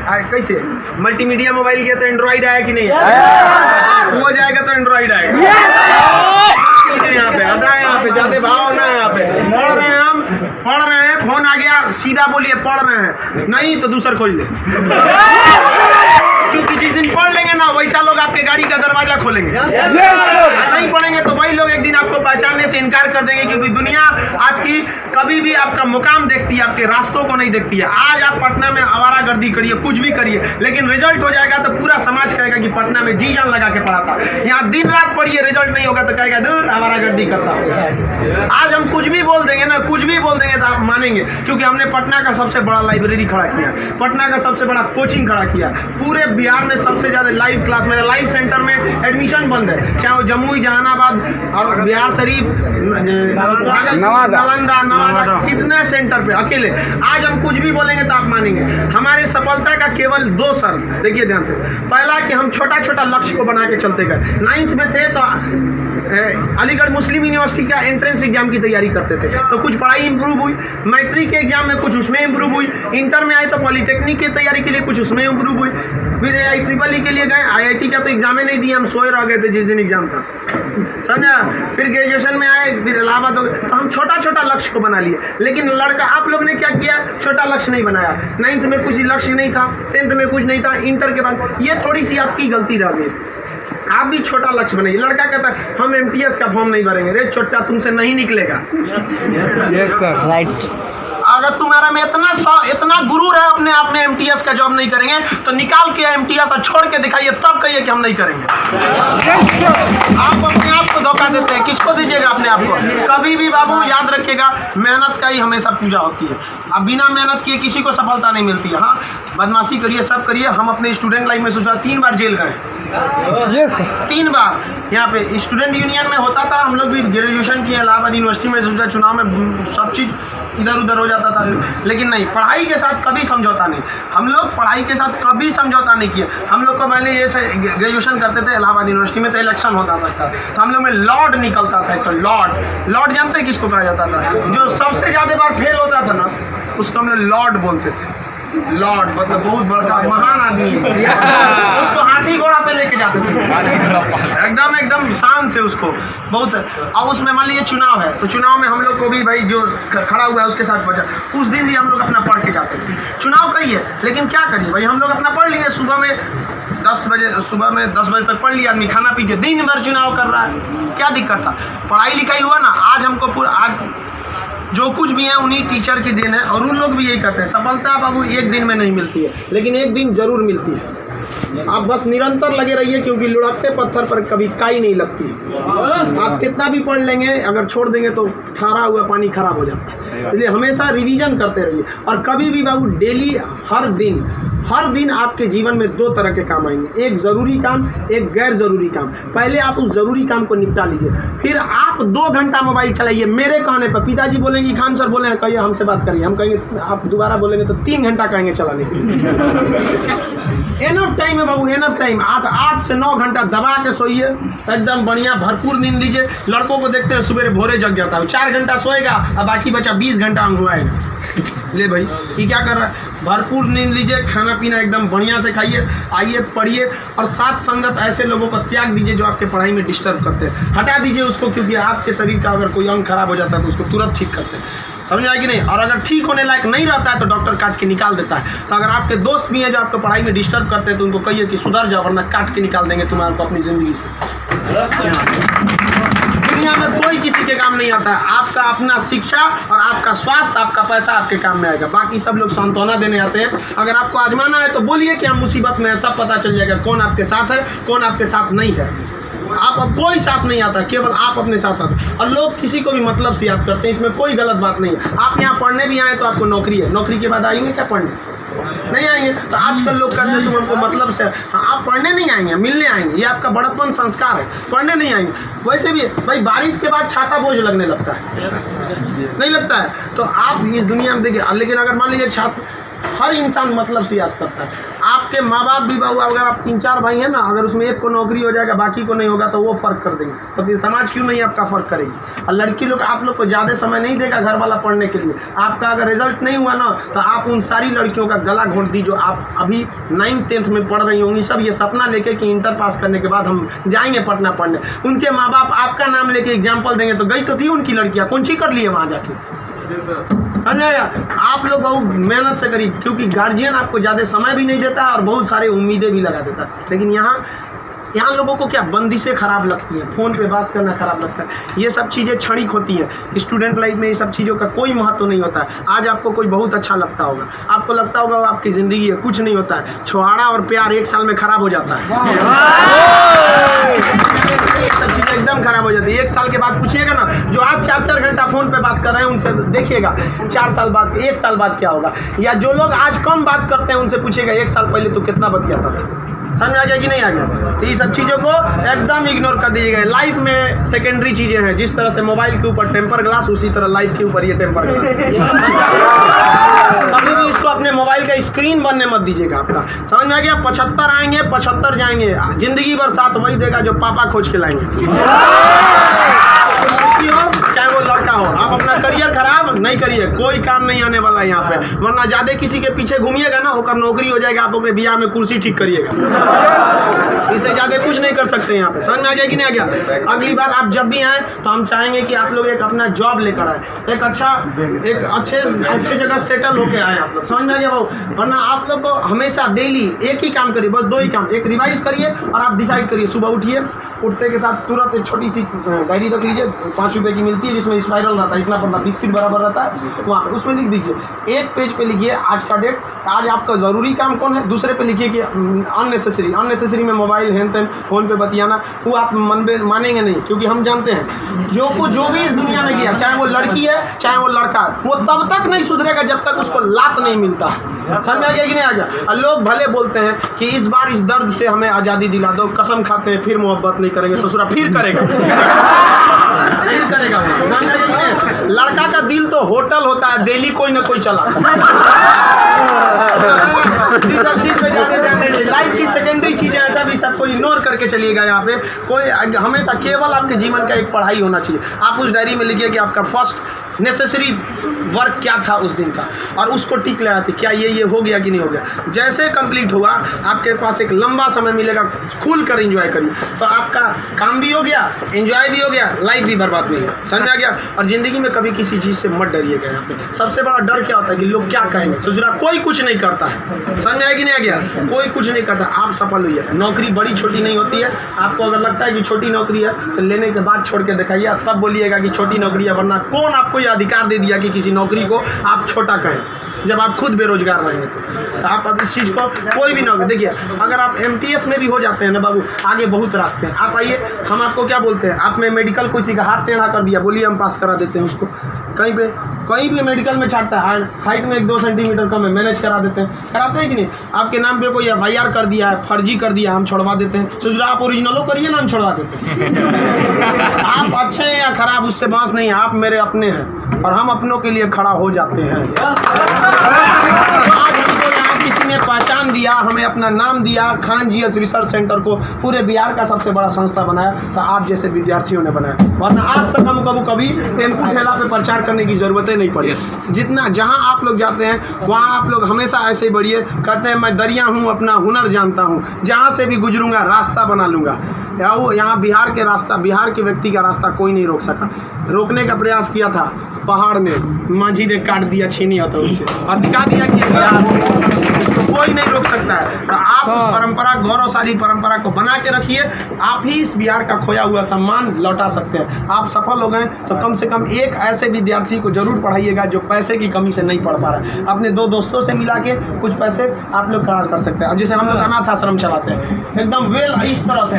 कैसे multimedia mobile किया तो एंड्रॉइड आया कि नहीं आया? हो जाएगा तो एंड्रॉइड आएगा। यहाँ पे हटा, यहाँ पे जाते भाव ना, यहाँ पे पढ़ रहे हैं, हम पढ़ रहे हैं, फोन आ गया सीधा बोलिए पढ़ रहे हैं, नहीं तो दूसरा खोल ले। क्योंकि जिस दिन पढ़ लेंगे ना वैसा लोग आपके गाड़ी का दरवाजा खोलेंगे। नहीं पढ़ेंगे तो वही लोग एक दिन आपको पहचानने से इनकार कर देंगे, क्योंकि दुनिया आपकी कभी भी आपका मुकाम देखती है, आपके रास्तों को नहीं देखती है। आज आप पटना में आवारागर्दी करिए, कुछ भी करिए, लेकिन रिजल्ट हो जाएगा तो पूरा समाज कहेगा कि पटना में जी जान लगा के पढ़ा था। यहाँ दिन रात पढ़िए, रिजल्ट नहीं होगा तो कहेगा दूर आवारागर्दी करता। आज हम कुछ भी बोल देंगे ना, कुछ भी बोल देंगे तो आप मानेंगे, क्योंकि हमने पटना का सबसे बड़ा लाइब्रेरी खड़ा किया, पटना का सबसे बड़ा कोचिंग खड़ा किया, पूरे बिहार में सबसे ज्यादा लाइव क्लास, मेरा लाइव सेंटर में एडमिशन बंद है, चाहे वो जमुई, जहानाबाद और बिहार शरीफ, नालंदा, नवादा, कितने सेंटर पे अकेले। आज हम कुछ भी बोलेंगे तो आप मानेंगे। हमारे सफलता का केवल 2 शर्त, देखिए ध्यान से। पहला कि हम छोटा छोटा लक्ष्य को बना के चलते गए। 9th में थे तो अलीगढ़ मुस्लिम यूनिवर्सिटी का एंट्रेंस एग्जाम की तैयारी करते थे, तो कुछ पढ़ाई इंप्रूव हुई, मैट्रिक के एग्जाम में कुछ उसमें इंप्रूव हुई, इंटर में आए तो पॉलिटेक्निक की तैयारी के लिए कुछ उसमें इंप्रूव हुई, फिर IEEE के लिए गए, IIT का तो एग्जाम ही नहीं दिया, हम सोए रह गए थे जिस दिन एग्जाम था, समझा। फिर ग्रेजुएशन में आए, फिर इलाहाबाद हो गए, तो हम छोटा छोटा लक्ष्य को बना लिए। लेकिन लड़का आप लोग ने क्या किया, छोटा लक्ष्य नहीं बनाया। 9th में कुछ लक्ष्य नहीं था, 10th में कुछ नहीं था, इंटर के बाद ये थोड़ी सी आपकी गलती रह गई। आप भी छोटा लक्ष्य बनाइए। लड़का कहता है हम MTS का फॉर्म नहीं भरेंगे, रे छोटा तुमसे नहीं निकलेगा। राइट। अगर तुम्हारा में इतना गुरूर है अपने आप में MTS का जॉब नहीं करेंगे तो निकाल के MTS और छोड़ के दिखाइए, तब कहिए कि हम नहीं करेंगे। आप अपने आप को धोखा देते हैं, किसको दीजिएगा अपने आप को? कभी भी बाबू याद रखिएगा, मेहनत का ही हमेशा पूजा होती है। अब बिना मेहनत किए किसी को सफलता नहीं मिलती है। हाँ, बदमाशी करिए, सब करिए। हम अपने स्टूडेंट लाइफ में सोचा 3 बार जेल गए, 3 बार। यहाँ पे स्टूडेंट यूनियन में होता था, हम लोग भी ग्रेजुएशन किए इलाहाबाद यूनिवर्सिटी में, सोचा चुनाव में सब चीज़ इधर उधर हो जाता था, लेकिन नहीं, पढ़ाई के साथ कभी समझौता नहीं। हम लोग पढ़ाई के साथ कभी समझौता नहीं किए। हम लोग को पहले ये ग्रेजुएशन करते थे इलाहाबाद यूनिवर्सिटी में, तो इलेक्शन होता था, तो हम लोग में लॉर्ड निकलता था। तो लॉर्ड जानते हैं किसको कहा जाता था? जो सबसे ज़्यादा बार फेल होता था ना, उसको हम लोग लॉर्ड बोलते थे। लॉर्ड मतलब बहुत बड़ा महान आदमी है। उसको हाथी घोड़ा पे लेके जाते थे, एकदम शान से उसको बहुत। अब उसमें मान लीजिए चुनाव है, तो चुनाव में हम लोग को भी भाई जो खड़ा हुआ है उसके साथ बचा, उस दिन भी हम लोग अपना पढ़ के जाते थे। चुनाव कही है, लेकिन क्या करिए भाई, हम लोग अपना पढ़ लिए। सुबह में 10 बजे तक पढ़ लिया आदमी, खाना पी के दिन भर चुनाव कर रहा है, क्या दिक्कत था? पढ़ाई लिखाई हुआ ना। आज हमको आज जो कुछ भी है उन्हीं टीचर की देन है, और उन लोग भी यही कहते हैं सफलता बाबू एक दिन में नहीं मिलती है, लेकिन एक दिन जरूर मिलती है। आप बस निरंतर लगे रहिए, क्योंकि लुढ़कते पत्थर पर कभी काई नहीं लगती। आप कितना भी पढ़ लेंगे, अगर छोड़ देंगे तो ठहरा हुआ पानी खराब हो जाता है। इसलिए हमेशा रिवीजन करते रहिए, और कभी भी बाबू डेली हर दिन आपके जीवन में 2 तरह के काम आएंगे, एक ज़रूरी काम, एक गैर ज़रूरी काम। पहले आप उस ज़रूरी काम को निपटा लीजिए, फिर आप 2 घंटा मोबाइल चलाइए। मेरे कहने पर पिताजी बोलेंगे खान सर बोले कहिए हमसे बात करिए, हम कहेंगे आप दोबारा बोलेंगे तो 3 घंटा कहेंगे चलाने के लिए। एनफ टाइम है बाबू, एनफ टाइम। आप 8 से 9 घंटा दबा के सोइए, एकदम बढ़िया भरपूर नींद लीजिए। लड़कों को देखते हैं सुबह भोरे जग जाता है, 4 घंटा सोएगा और बाकी बचा 20 घंटा अंगुआएगा। ले भाई ये क्या कर रहा है? भरपूर नींद लीजिए, खाना पीना एकदम बढ़िया से खाइए, आइए पढ़िए, और साथ संगत ऐसे लोगों को त्याग दीजिए जो आपके पढ़ाई में डिस्टर्ब करते हैं। हटा दीजिए उसको, क्योंकि आपके शरीर का अगर कोई अंग खराब हो जाता है तो उसको तुरंत ठीक करते हैं, समझ आए कि नहीं? और अगर ठीक होने लायक नहीं रहता है तो डॉक्टर काट के निकाल देता है। तो अगर आपके दोस्त भी हैं जो आपको पढ़ाई में डिस्टर्ब करते हैं तो उनको कहिए कि सुधर जाओ, वरना काट के निकाल देंगे तुम्हारे को अपनी ज़िंदगी से। दुनिया में कोई किसी के काम नहीं आता है। आपका अपना शिक्षा और आपका स्वास्थ्य, आपका पैसा आपके काम में आएगा। बाकी सब लोग सांत्वना देने आते हैं। अगर आपको आजमाना है तो बोलिए कि हम मुसीबत में है, सब पता चल जाएगा कौन आपके साथ है, कौन आपके साथ नहीं है। आप अब कोई साथ नहीं आता, केवल आप अपने साथ आते। और लोग किसी को भी मतलब से याद करते हैं, इसमें कोई गलत बात नहीं है। आप यहाँ पढ़ने भी आए तो आपको नौकरी है, नौकरी के बाद आएंगे क्या पढ़ने? नहीं आएंगे। तो आजकल लोग कहते हैं तुम हमको मतलब से, हाँ आप पढ़ने नहीं आएंगे, मिलने आएंगे। ये आपका बड़प्पन संस्कार है, पढ़ने नहीं आएंगे। वैसे भी भाई बारिश के बाद छाता बोझ लगने लगता है, नहीं लगता है? तो आप इस दुनिया में देखिए, लेकिन अगर मान लीजिए छात्र, हर इंसान मतलब से याद करता है। आप आपके माँ बाप भी बहू, अगर आप 3-4 भाई हैं ना, अगर उसमें एक को नौकरी हो जाएगा बाकी को नहीं होगा तो वो फ़र्क कर देंगे, तो फिर समाज क्यों नहीं आपका फ़र्क करेगी। और लड़की लोग आप लोग को ज़्यादा समय नहीं देगा घर वाला पढ़ने के लिए। आपका अगर रिजल्ट नहीं हुआ ना तो आप उन सारी लड़कियों का गला घोट दी जो आप अभी 9th-10th में पढ़ रही होंगी, सब ये सपना लेके कि इंटर पास करने के बाद हम जाएंगे पटना पढ़ने। उनके माँ बाप आपका नाम लेके एग्जाम्पल देंगे तो गई तो थी उनकी लड़कियाँ, कौन सी कर लिए वहाँ जाके। समझाया, आप लोग बहुत मेहनत से करिए, क्योंकि गार्जियन आपको ज़्यादा समय भी नहीं देता और बहुत सारे उम्मीदें भी लगा देता। लेकिन यहाँ लोगों को क्या बंदिशें खराब लगती हैं, फ़ोन पे बात करना खराब लगता है, ये सब चीज़ें क्षणिक होती हैं। स्टूडेंट लाइफ में ये सब चीज़ों का कोई महत्व नहीं होता है। आज आपको कोई बहुत अच्छा लगता होगा, आपको लगता होगा वो आपकी ज़िंदगी है, कुछ नहीं होता है। छुहाड़ा और प्यार 1 साल में ख़राब हो जाता है, सब चीज़ें एकदम खराब हो जाती है। 1 साल के बाद पूछिएगा ना, जो आज 4-4 घंटा फ़ोन पे बात कर रहे हैं उनसे देखिएगा 4 साल बाद, 1 साल बाद क्या होगा। या जो लोग आज कम बात करते हैं उनसे पूछिएगा 1 साल पहले तो कितना बतियाता था। समझ आ गया कि नहीं आ गया। तो ये सब चीज़ों को एकदम इग्नोर कर दीजिएगा। लाइफ में सेकेंडरी चीज़ें हैं, जिस तरह से मोबाइल के ऊपर टेम्पर ग्लास, उसी तरह लाइफ के ऊपर ये टेम्पर ग्लास। कभी भी इसको अपने मोबाइल का स्क्रीन बनने मत दीजिएगा आपका। समझ में आ गया। 75 आएंगे 75 जाएंगे, जिंदगी भर साथ वही देगा जो पापा खोज के लाएंगे। चाहे वो लड़का हो, आप अपना करियर खराब नहीं करिए, कोई काम नहीं आने वाला है यहाँ पे। वरना ज्यादा किसी के पीछे घूमिएगा ना, होकर नौकरी हो जाएगा, आप अपने बियाह में कुर्सी ठीक करिएगा, इससे ज्यादा कुछ नहीं कर सकते यहाँ पे। समझ में आ गया कि नहीं आ गया। अगली बार आप जब भी आए तो हम चाहेंगे कि आप लोग एक अपना जॉब लेकर आए, एक अच्छे जगह सेटल होके आए आप लोग। समझ में आ गया भाव। वरना आप लोग को हमेशा डेली एक ही काम करिए, बस 2 ही काम। एक रिवाइज करिए और आप डिसाइड करिए, सुबह उठिए, उठते के साथ तुरंत एक छोटी सी डायरी रख लीजिए, 5 रुपए की मिलती है, जिसमें स्पाइरल रहता है, इतना पड़ता, बिस्किट बराबर रहता है, वहाँ उसमें लिख दीजिए। एक पेज पे लिखिए आज का डेट, आज आपका ज़रूरी काम कौन है। दूसरे पे लिखिए कि अननेसेसरी में मोबाइल हैन तैन फ़ोन पे बतियाना, वो आप मानेंगे नहीं, क्योंकि हम जानते हैं जो भी इस दुनिया में किया, चाहे वो लड़की है चाहे वो लड़का है, वो तब तक नहीं सुधरेगा जब तक उसको लात नहीं मिलता है। समझ आ गया कि नहीं आ गया। लोग भले बोलते हैं कि इस बार इस दर्द से हमें आज़ादी दिला दो, कसम खाते हैं फिर मोहब्बत नहीं करेंगे, ससुरा फिर करेगा फिर करेगा। समझ आ गया कि नहीं। लड़का का दिल तो होटल होता है, दिल्ली कोई ना कोई चलाता है। सब चीज़ पे ज़्यादा ध्यान दीजिए। लाइफ की सेकेंडरी चीज़ें ऐसा भी सबको इग्नोर करके चलिएगा। यहाँ पे कोई हमेशा केवल आपके जीवन का एक पढ़ाई होना चाहिए। आप उस डायरी में लिखिए कि आपका फर्स्ट नेसेसरी वर्क क्या था उस दिन का, और उसको टिक लगाते क्या ये हो गया कि नहीं हो गया। जैसे कंप्लीट होगा आपके पास एक लंबा समय मिलेगा, खुल कर एंजॉय करिए, तो आपका काम भी हो गया, एंजॉय भी हो गया, लाइफ भी बर्बाद नहीं है। समझ आ गया। और ज़िंदगी में कभी किसी चीज़ से मत डरिएगा। यहाँ पे सबसे बड़ा डर क्या होता है कि लोग क्या कहेंगे। सोचना कोई कुछ नहीं करता है, समझ आया कि नहीं आ गया। कोई कुछ नहीं करता, आप सफल हुई है। नौकरी बड़ी छोटी नहीं होती है। आपको अगर लगता है कि छोटी नौकरी है तो लेने के बाद छोड़ के दिखाइए, तब बोलिएगा कि छोटी नौकरी है। वरना कौन आपको ये अधिकार दे दिया कि किसी नौकरी को आप छोटा कहें, जब आप खुद बेरोजगार रहेंगे तो आप अब इस चीज़ को कोई भी नौकरी देखिए। अगर आप MTS में भी हो जाते हैं ना बाबू, आगे बहुत रास्ते हैं। आप आइए, हम आपको क्या बोलते हैं, आप में मेडिकल किसी का हाथ टेढ़ा कर दिया, बोलिए हम पास करा देते हैं उसको। कहीं भी मेडिकल में छाटता है, हाइट में 1-2 सेंटीमीटर कम है, मैनेज करा देते हैं। कराते हैं कि नहीं। आपके नाम पे कोई FIR कर दिया है, फर्जी कर दिया, हम छोड़वा देते हैं। सोच रहे आप ओरिजिनलो करिए ना, हम छोड़वा देते हैं। आप अच्छे हैं या खराब उससे बात नहीं है, आप मेरे अपने हैं और हम अपनों के लिए खड़ा हो जाते हैं। आज हमको यहाँ किसी ने पहचान दिया, हमें अपना नाम दिया, खान GS रिसर्च सेंटर को पूरे बिहार का सबसे बड़ा संस्था बनाया, तो आप जैसे विद्यार्थियों ने बनाया। वरना आज तक हम कभी टेम्पू ठेला पे प्रचार करने की ज़रूरत नहीं पड़ी। जितना जहाँ आप लोग जाते हैं वहाँ आप लोग हमेशा ऐसे ही बढ़िए। कहते हैं मैं दरिया हूँ, अपना हुनर जानता हूँ, जहाँ से भी गुजरूंगा रास्ता बना लूँगा। यहाँ बिहार के व्यक्ति का रास्ता कोई नहीं रोक सका। रोकने का प्रयास किया था पहाड़ में, माझी ने काट दिया छीनी हथौड़ी से और दिखा दिया कि इसको कोई नहीं रोक सकता है। तो आप उस परंपरा, गौरवशाली परंपरा को बना के रखिए। आप ही इस बिहार का खोया हुआ सम्मान लौटा सकते हैं। आप सफल हो गए तो कम से कम एक ऐसे विद्यार्थी को जरूर पढ़ाइएगा जो पैसे की कमी से नहीं पढ़ पा रहा है। अपने 2 दोस्तों से मिला के कुछ पैसे आप लोग खर्च कर सकते हैं। अब जैसे हम लोग अनाथ आश्रम चलाते हैं, एकदम इस तरह से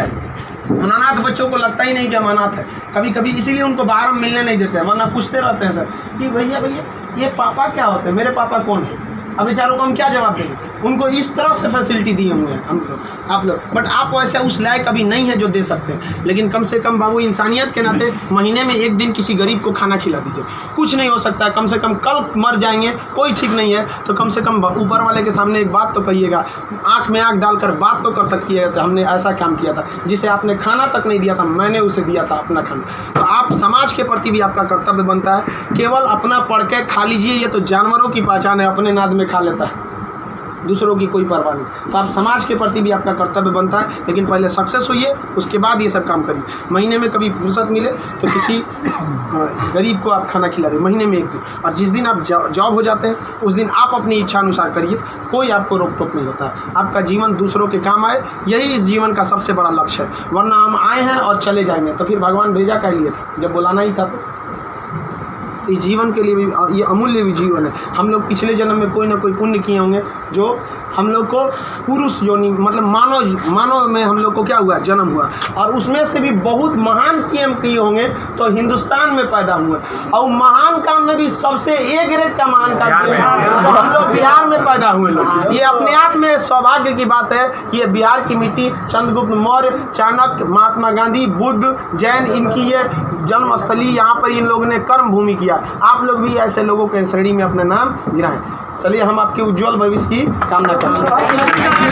अनाथ बच्चों को लगता ही नहीं कि हम अनाथ है। कभी कभी इसीलिए उनको बाहर मिलने नहीं देते हैं, वरना पूछते रहते हैं सर कि भैया ये पापा क्या होते हैं, मेरे पापा कौन है। अब बेचारों को हम क्या जवाब देंगे? उनको इस तरह से फैसिलिटी दिए हुए हैं हम लोग, आप लोग, बट आप वैसे उस लायक अभी नहीं है जो दे सकते हैं। लेकिन कम से कम बाबू इंसानियत के नाते महीने में एक दिन किसी गरीब को खाना खिला दीजिए। कुछ नहीं हो सकता, कम से कम कल मर जाएंगे, कोई ठीक नहीं है, तो कम से कम ऊपर वाले के सामने एक बात तो कहिएगा, आँख में आँख डालकर बात तो कर सकती है, तो हमने ऐसा काम किया था जिसे आपने खाना तक नहीं दिया था, मैंने उसे दिया था अपना खाना। तो आप समाज के प्रति भी आपका कर्तव्य बनता है। केवल अपना पढ़ के खा लीजिए, ये तो जानवरों की पहचान है, अपने नाद में खा लेता है, दूसरों की कोई परवाह नहीं। तो आप समाज के प्रति भी आपका कर्तव्य बनता है, लेकिन पहले सक्सेस होइए, उसके बाद ये सब काम करिए। महीने में कभी फुर्सत मिले तो किसी गरीब को आप खाना खिला रहे महीने में एक दिन, और जिस दिन आप जॉब हो जाते हैं उस दिन आप अपनी इच्छा अनुसार करिए, कोई आपको रोक टोक नहीं होता है। आपका जीवन दूसरों के काम आए, यही इस जीवन का सबसे बड़ा लक्ष्य है। वरना हम आए हैं और चले जाएंगे, तो फिर भगवान भेजा कह लिए था जब बुलाना ही था। तो इस जीवन के लिए भी ये अमूल्य भी जीवन है। हम लोग पिछले जन्म में कोई ना कोई पुण्य किए होंगे जो हम लोग को पुरुष योनि मतलब मानव में हम लोग को क्या हुआ, जन्म हुआ, और उसमें से भी बहुत महान काम किए होंगे तो हिंदुस्तान में पैदा हुए। और महान काम में भी सबसे ए ग्रेड का महान काम किए तो हम लोग बिहार में पैदा हुए लोग। ये अपने आप में सौभाग्य की बात है। ये बिहार की मिट्टी, चंद्रगुप्त मौर्य, चाणक्य, महात्मा गांधी, बुद्ध, जैन, इनकी ये जन्मस्थली, यहाँ पर इन लोगों ने कर्म भूमि किया। आप लोग भी ऐसे लोगों के श्रेणी में अपना नाम गिराएं। चलिए हम आपके उज्जवल भविष्य की कामना करते हैं।